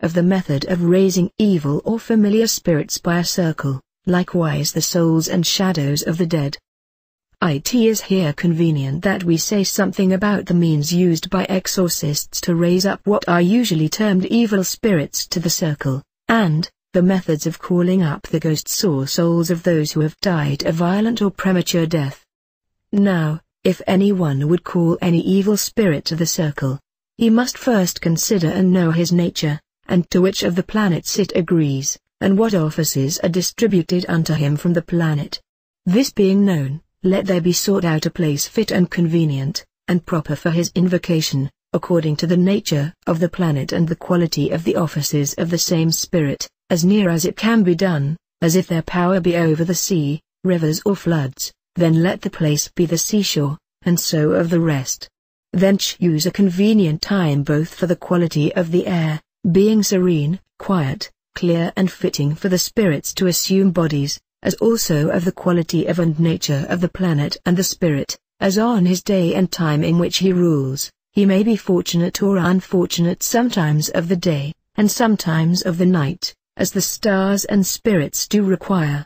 of the method of raising evil or familiar spirits by a circle, likewise the souls and shadows of the dead. It is here convenient that we say something about the means used by exorcists to raise up what are usually termed evil spirits to the circle, and the methods of calling up the ghosts or souls of those who have died a violent or premature death. Now, if anyone would call any evil spirit to the circle, he must first consider and know his nature, and to which of the planets it agrees, and what offices are distributed unto him from the planet. This being known, let there be sought out a place fit and convenient, and proper for his invocation, according to the nature of the planet and the quality of the offices of the same spirit, as near as it can be done, as if their power be over the sea, rivers or floods, then let the place be the seashore, and so of the rest. Then choose a convenient time both for the quality of the air, being serene, quiet, clear and fitting for the spirits to assume bodies, as also of the quality of and nature of the planet and the spirit, as on his day and time in which he rules, he may be fortunate or unfortunate sometimes of the day, and sometimes of the night, as the stars and spirits do require.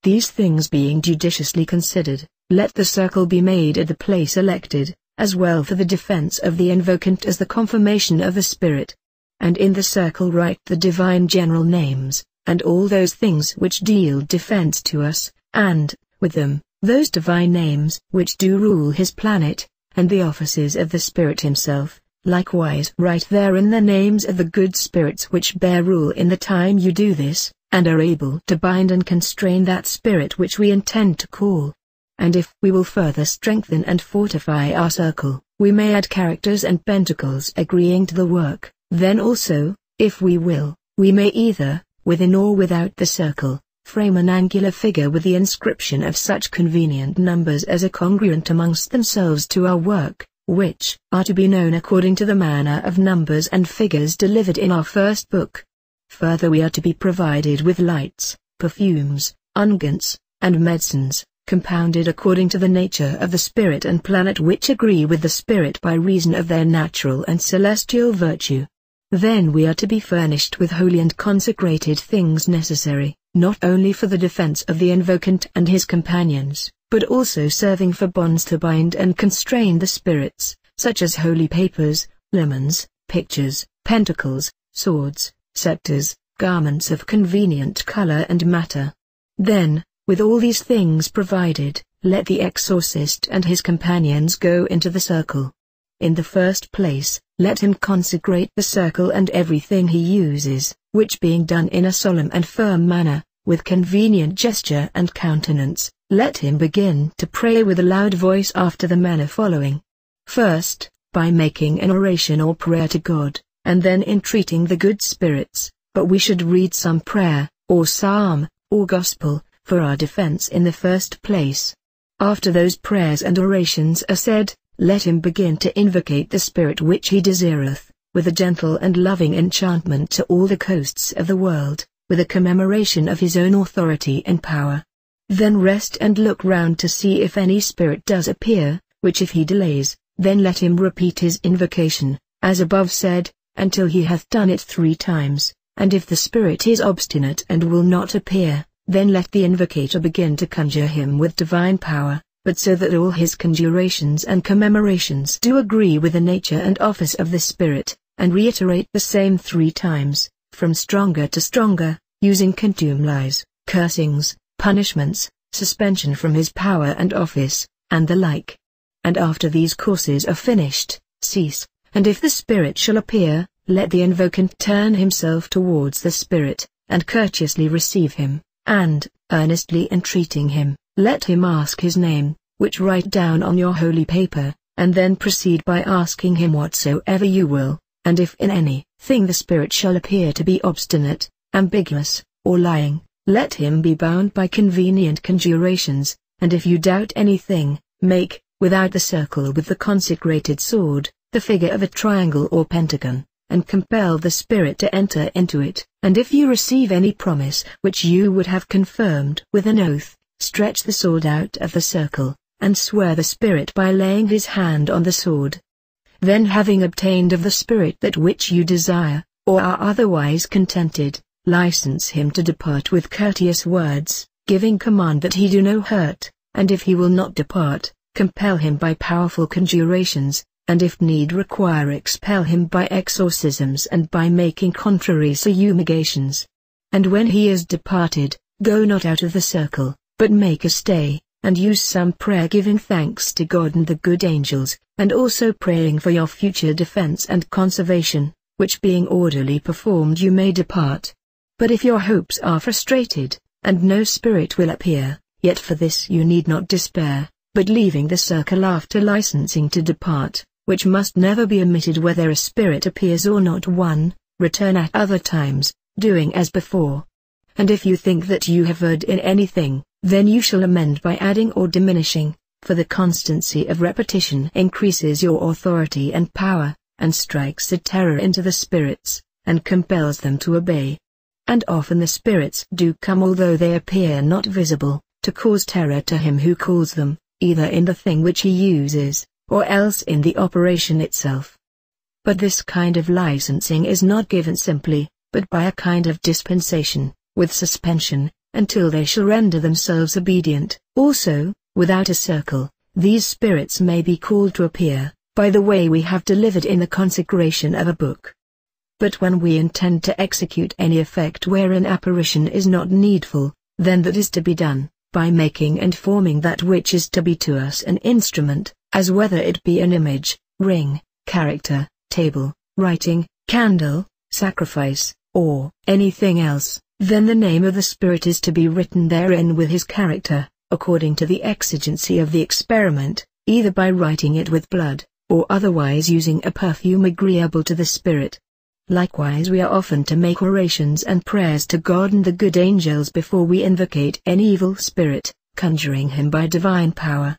These things being judiciously considered, let the circle be made at the place elected, as well for the defense of the invocant as the confirmation of the spirit. And in the circle write the divine general names, and all those things which deal defense to us, and, with them, those divine names which do rule his planet, and the offices of the spirit himself. Likewise write therein the names of the good spirits which bear rule in the time you do this, and are able to bind and constrain that spirit which we intend to call. And if we will further strengthen and fortify our circle, we may add characters and pentacles agreeing to the work. Then also, if we will, we may either, within or without the circle, frame an angular figure with the inscription of such convenient numbers as are congruent amongst themselves to our work, which are to be known according to the manner of numbers and figures delivered in our first book. Further, we are to be provided with lights, perfumes, unguents, and medicines, compounded according to the nature of the spirit and planet which agree with the spirit by reason of their natural and celestial virtue. Then we are to be furnished with holy and consecrated things necessary, not only for the defense of the invocant and his companions, but also serving for bonds to bind and constrain the spirits, such as holy papers, lemons, pictures, pentacles, swords, scepters, garments of convenient color and matter. Then, with all these things provided, let the exorcist and his companions go into the circle. In the first place, let him consecrate the circle and everything he uses, which being done in a solemn and firm manner, with convenient gesture and countenance, let him begin to pray with a loud voice after the manner following. First, by making an oration or prayer to God, and then entreating the good spirits, but we should read some prayer, or psalm, or gospel, for our defense in the first place. After those prayers and orations are said, let him begin to invocate the spirit which he desireth, with a gentle and loving enchantment to all the coasts of the world, with a commemoration of his own authority and power. Then rest and look round to see if any spirit does appear, which if he delays, then let him repeat his invocation, as above said, until he hath done it 3 times, and if the spirit is obstinate and will not appear, then let the invocator begin to conjure him with divine power, but so that all his conjurations and commemorations do agree with the nature and office of the spirit, and reiterate the same 3 times, from stronger to stronger, using contumelies, cursings, punishments, suspension from his power and office, and the like. And after these courses are finished, cease, and if the spirit shall appear, let the invocant turn himself towards the spirit, and courteously receive him, and, earnestly entreating him, let him ask his name, which write down on your holy paper, and then proceed by asking him whatsoever you will, and if in any thing the spirit shall appear to be obstinate, ambiguous, or lying, let him be bound by convenient conjurations, and if you doubt anything, make, without the circle with the consecrated sword, the figure of a triangle or pentagon, and compel the spirit to enter into it, and if you receive any promise which you would have confirmed with an oath, stretch the sword out of the circle, and swear the spirit by laying his hand on the sword. Then having obtained of the spirit that which you desire, or are otherwise contented, license him to depart with courteous words, giving command that he do no hurt, and if he will not depart, compel him by powerful conjurations, and if need require expel him by exorcisms and by making contrary fumigations. And when he is departed, go not out of the circle, but make a stay, and use some prayer giving thanks to God and the good angels, and also praying for your future defense and conservation, which being orderly performed you may depart. But if your hopes are frustrated, and no spirit will appear, yet for this you need not despair, but leaving the circle after licensing to depart, which must never be omitted whether a spirit appears or not. 1. Return at other times, doing as before. And if you think that you have erred in anything, then you shall amend by adding or diminishing, for the constancy of repetition increases your authority and power, and strikes a terror into the spirits, and compels them to obey. And often the spirits do come although they appear not visible, to cause terror to him who calls them, either in the thing which he uses, or else in the operation itself. But this kind of licensing is not given simply, but by a kind of dispensation, with suspension, until they shall render themselves obedient. Also, without a circle, these spirits may be called to appear, by the way we have delivered in the consecration of a book. But when we intend to execute any effect wherein apparition is not needful, then that is to be done, by making and forming that which is to be to us an instrument, as whether it be an image, ring, character, table, writing, candle, sacrifice, or anything else, then the name of the spirit is to be written therein with his character, according to the exigency of the experiment, either by writing it with blood, or otherwise using a perfume agreeable to the spirit. Likewise we are often to make orations and prayers to God and the good angels before we invocate any evil spirit, conjuring him by divine power.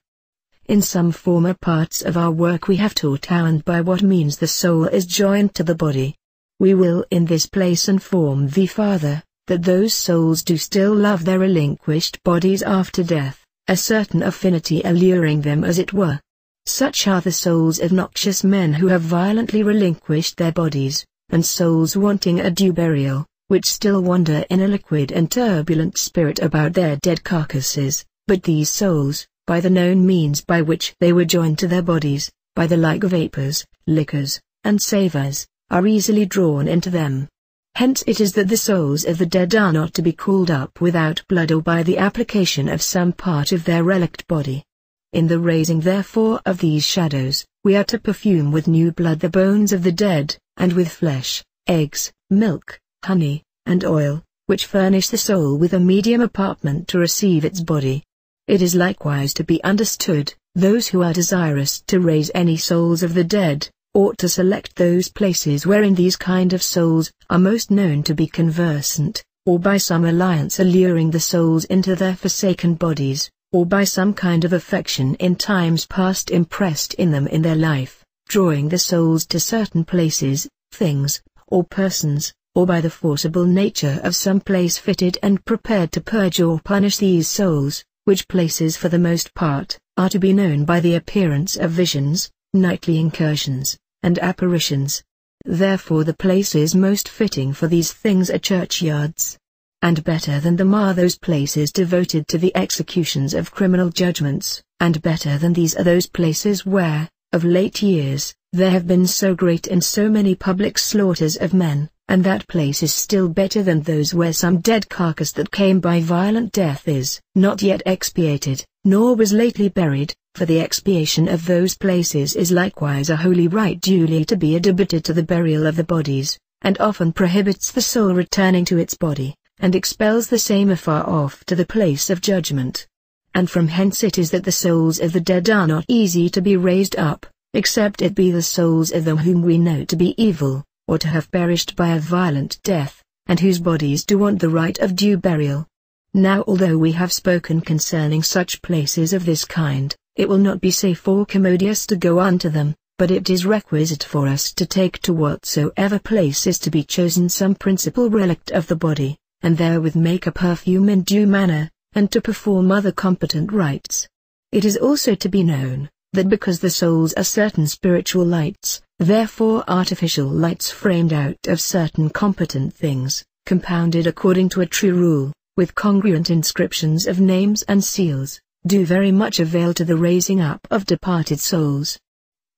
In some former parts of our work we have taught how and by what means the soul is joined to the body. We will in this place inform thee farther, that those souls do still love their relinquished bodies after death, a certain affinity alluring them as it were. Such are the souls of noxious men who have violently relinquished their bodies, and souls wanting a due burial, which still wander in a liquid and turbulent spirit about their dead carcasses, but these souls, by the known means by which they were joined to their bodies, by the like vapors, liquors, and savours, are easily drawn into them. Hence it is that the souls of the dead are not to be called up without blood or by the application of some part of their relict body. In the raising therefore of these shadows, we are to perfume with new blood the bones of the dead, and with flesh, eggs, milk, honey, and oil, which furnish the soul with a medium apartment to receive its body. It is likewise to be understood, those who are desirous to raise any souls of the dead, ought to select those places wherein these kind of souls are most known to be conversant, or by some alliance alluring the souls into their forsaken bodies, or by some kind of affection in times past impressed in them in their life, drawing the souls to certain places, things, or persons, or by the forcible nature of some place fitted and prepared to purge or punish these souls, which places for the most part, are to be known by the appearance of visions, nightly incursions, and apparitions. Therefore the places most fitting for these things are churchyards. And better than them are those places devoted to the executions of criminal judgments, and better than these are those places where, of late years, there have been so great and so many public slaughters of men, and that place is still better than those where some dead carcass that came by violent death is not yet expiated, nor was lately buried, for the expiation of those places is likewise a holy rite duly to be adhibited to the burial of the bodies, and often prohibits the soul returning to its body, and expels the same afar off to the place of judgment. And from hence it is that the souls of the dead are not easy to be raised up, except it be the souls of them whom we know to be evil, or to have perished by a violent death, and whose bodies do want the right of due burial. Now although we have spoken concerning such places of this kind, it will not be safe or commodious to go unto them, but it is requisite for us to take to whatsoever place is to be chosen some principal relict of the body, and therewith make a perfume in due manner, and to perform other competent rites. It is also to be known, that because the souls are certain spiritual lights, Therefore artificial lights framed out of certain competent things, compounded according to a true rule, with congruent inscriptions of names and seals, do very much avail to the raising up of departed souls.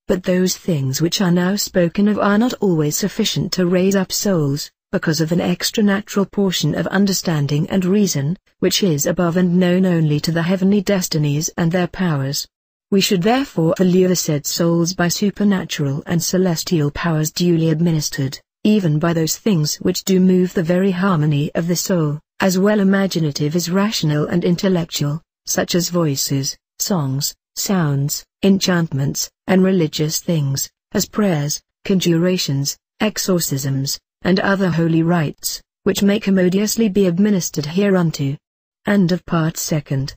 But those things which are now spoken of are not always sufficient to raise up souls, because of an extranatural portion of understanding and reason, which is above and known only to the heavenly destinies and their powers. We should therefore allure the said souls by supernatural and celestial powers duly administered, even by those things which do move the very harmony of the soul, as well imaginative as rational and intellectual, such as voices, songs, sounds, enchantments, and religious things, as prayers, conjurations, exorcisms, and other holy rites, which may commodiously be administered hereunto. End of Part Second.